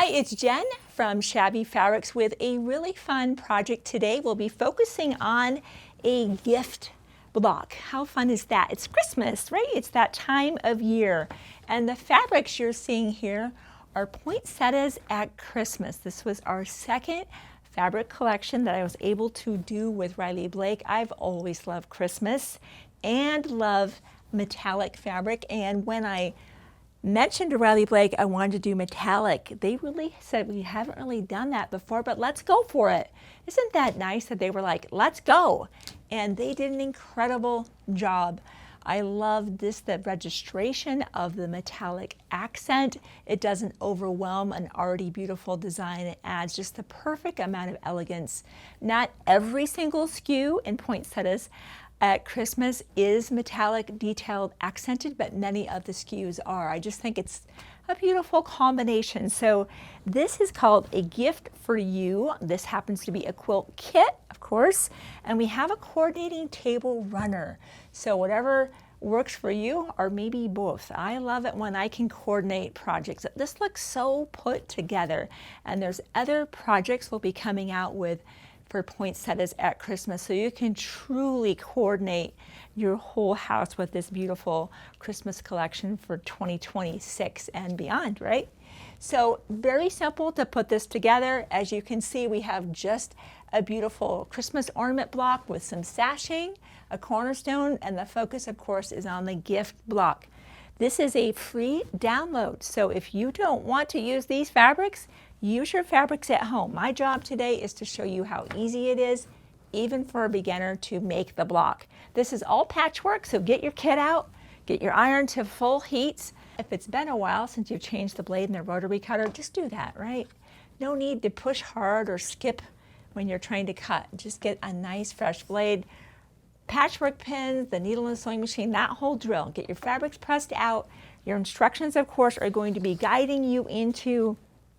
Hi, it's Jen from Shabby Fabrics with a really fun project today. We'll be focusing on a gift block. How fun is that? It's Christmas, right? It's that time of year. And the fabrics you're seeing here are poinsettias at Christmas. This was our second fabric collection that I was able to do with Riley Blake. I've always loved Christmas and love metallic fabric. And when I mentioned to Riley Blake I wanted to do metallic, they really said we haven't really done that before, but let's go for it. Isn't that nice that they were like, let's go? And they did an incredible job. I love this, the registration of the metallic accent. It doesn't overwhelm an already beautiful design. It adds just the perfect amount of elegance. Not every single SKU in poinsettias at Christmas is metallic, detailed, accented, but many of the SKUs are. I just think it's a beautiful combination. So this is called a gift for you. This happens to be a quilt kit, of course, and we have a coordinating table runner. So whatever works for you, or maybe both. I love it when I can coordinate projects. This looks so put together, and there's other projects we'll be coming out with for poinsettias at Christmas, so you can truly coordinate your whole house with this beautiful Christmas collection for 2026 and beyond, right? So very simple to put this together. As you can see, we have just a beautiful Christmas ornament block with some sashing, a cornerstone, and the focus, of course, is on the gift block. This is a free download, so if you don't want to use these fabrics, use your fabrics at home. My job today is to show you how easy it is, even for a beginner, to make the block. This is all patchwork, so get your kit out, get your iron to full heats. If it's been a while since you've changed the blade in the rotary cutter, just do that, right? No need to push hard or skip when you're trying to cut. Just get a nice fresh blade. Patchwork pins, the needle and sewing machine, that whole drill. Get your fabrics pressed out. Your instructions, of course, are going to be guiding you into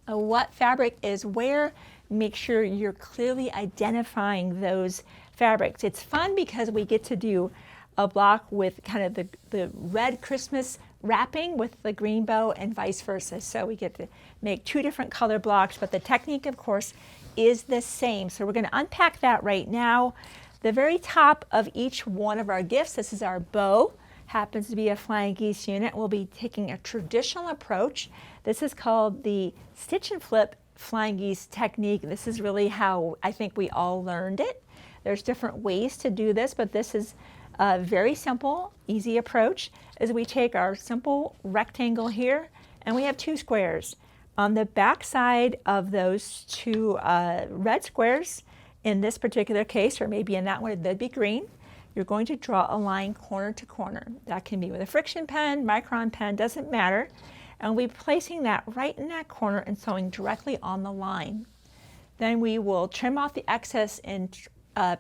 what fabric is where. Make sure you're clearly identifying those fabrics. It's fun because we get to do a block with kind of the red Christmas wrapping with the green bow and vice versa. So we get to make two different color blocks, but the technique, of course, is the same. So we're going to unpack that right now. The very top of each one of our gifts, this is our bow, happens to be a Flying Geese unit. We'll be taking a traditional approach. This is called the stitch and flip Flying Geese technique. This is really how I think we all learned it. There's different ways to do this, but this is a very simple, easy approach. As we take our simple rectangle here, and we have two squares. On the back side of those two red squares, in this particular case, or maybe in that one, they'd be green. You're going to draw a line corner to corner. That can be with a friction pen, micron pen, doesn't matter. And we'll be placing that right in that corner and sewing directly on the line. Then we will trim off the excess and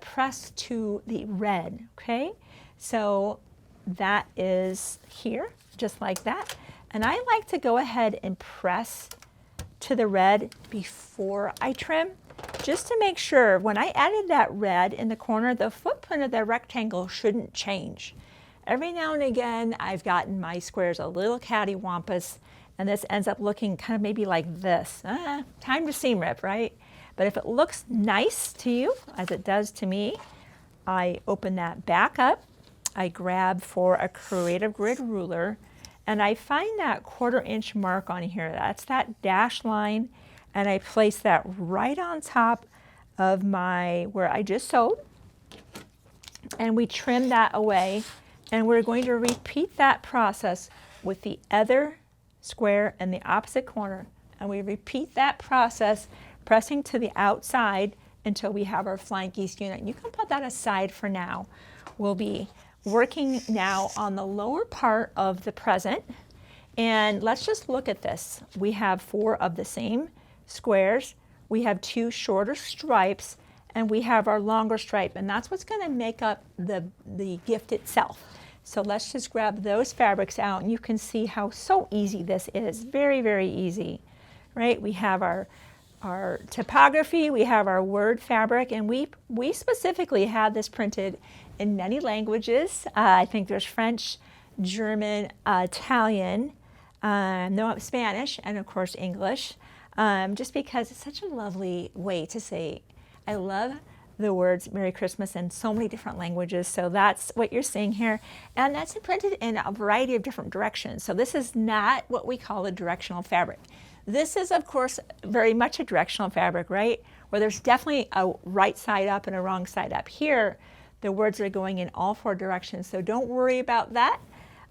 press to the red, okay? So that is here, just like that. And I like to go ahead and press to the red before I trim, just to make sure when I added that red in the corner, the footprint of the rectangle shouldn't change. Every now and again, I've gotten my squares a little cattywampus, and this ends up looking kind of maybe like this. Time to seam rip, right? But if it looks nice to you, as it does to me, I open that back up, I grab for a creative grid ruler, and I find that 1/4 inch mark on here. That's that dash line, and I place that right on top of where I just sewed, and we trim that away, and we're going to repeat that process with the other square in the opposite corner, and we repeat that process, pressing to the outside until we have our Flying Geese unit. You can put that aside for now. We'll be working now on the lower part of the present, and let's just look at this. We have 4 of the same squares, we have 2 shorter stripes, and we have our longer stripe, and that's what's going to make up the gift itself. So let's just grab those fabrics out, and you can see how so easy this is. Very, very easy, right? We have our typography, we have our word fabric, and we specifically had this printed in many languages. I think there's French, German, Italian, no, Spanish, and of course English. just because it's such a lovely way to say, I love the words Merry Christmas in so many different languages. So that's what you're seeing here. And that's printed in a variety of different directions. So this is not what we call a directional fabric. This is, of course, very much a directional fabric, right? Where there's definitely a right side up and a wrong side up. Here, the words are going in all 4 directions. So don't worry about that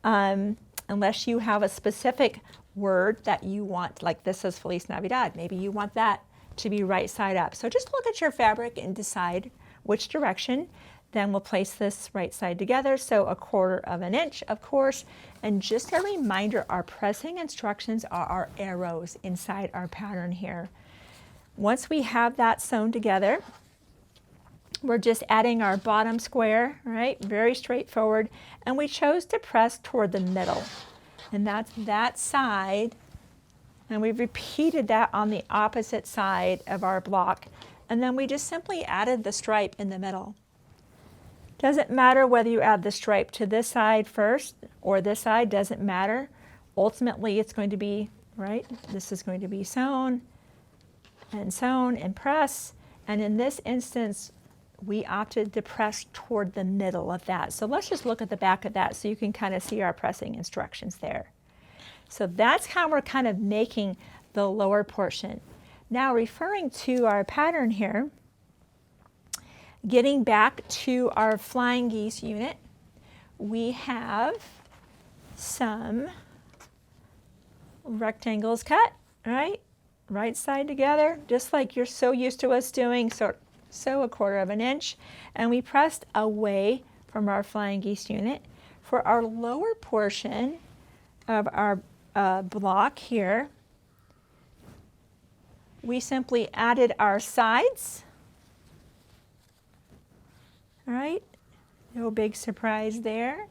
unless you have a specific word that you want, like this is Feliz Navidad. Maybe you want that to be right side up. So just look at your fabric and decide which direction. Then we'll place this right side together. So 1/4 inch, of course. And just a reminder, our pressing instructions are our arrows inside our pattern here. Once we have that sewn together, we're just adding our bottom square, right? Very straightforward. And we chose to press toward the middle. And that's that side. And we've repeated that on the opposite side of our block. And then we just simply added the stripe in the middle. Doesn't matter whether you add the stripe to this side first or this side, doesn't matter. Ultimately, it's going to be, right, this is going to be sewn and press. And in this instance, we opted to press toward the middle of that. So let's just look at the back of that so you can kind of see our pressing instructions there. So that's how we're kind of making the lower portion. Now referring to our pattern here, getting back to our flying geese unit, we have some rectangles cut, right? Right side together, just like you're so used to us doing, so 1/4 inch. And we pressed away from our flying geese unit. For our lower portion of our block here, we simply added our sides. All right, no big surprise there.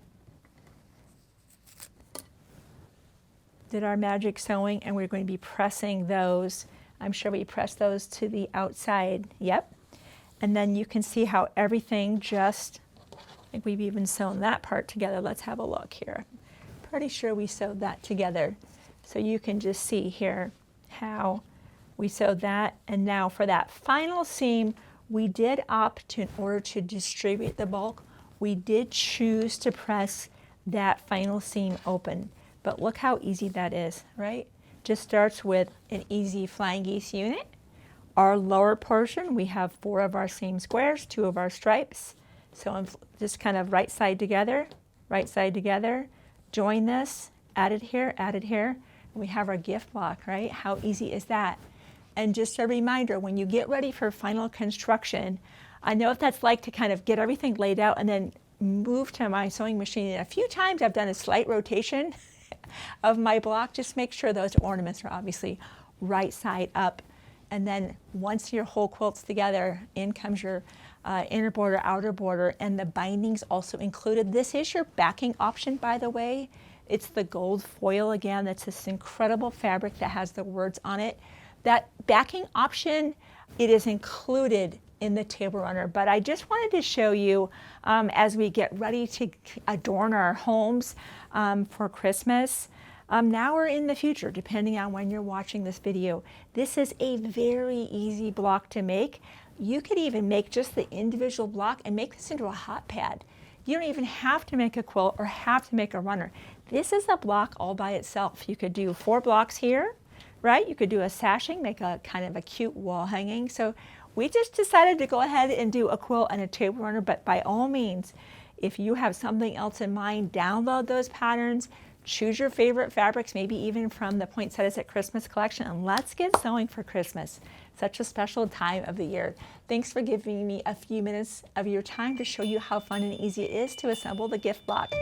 Did our magic sewing, and we're going to be pressing those. I'm sure we pressed those to the outside. Yep. And then you can see how everything just, I think we've even sewn that part together. Let's have a look here. Pretty sure we sewed that together. So you can just see here how we sewed that. And now for that final seam, we did opt to, in order to distribute the bulk, we did choose to press that final seam open. But look how easy that is, right? Just starts with an easy flying geese unit. Our lower portion, we have 4 of our seam squares, 2 of our stripes. So I'm just kind of right side together, join this, added here, and we have our gift block, right? How easy is that? And just a reminder, when you get ready for final construction, I know what that's like to kind of get everything laid out and then move to my sewing machine. And a few times I've done a slight rotation of my block. Just make sure those ornaments are obviously right side up. And then once your whole quilt's together, in comes your inner border, outer border, and the bindings also included. This is your backing option, by the way. It's the gold foil again. That's this incredible fabric that has the words on it. That backing option, it is included in the table runner, but I just wanted to show you as we get ready to adorn our homes for Christmas. Now or in the future, depending on when you're watching this video. This is a very easy block to make. You could even make just the individual block and make this into a hot pad. You don't even have to make a quilt or have to make a runner. This is a block all by itself. You could do 4 blocks here, right? You could do a sashing, make a kind of a cute wall hanging. So we just decided to go ahead and do a quilt and a table runner, but by all means, if you have something else in mind, download those patterns, choose your favorite fabrics, maybe even from the Poinsettias at Christmas collection, and let's get sewing for Christmas. Such a special time of the year. Thanks for giving me a few minutes of your time to show you how fun and easy it is to assemble the gift block.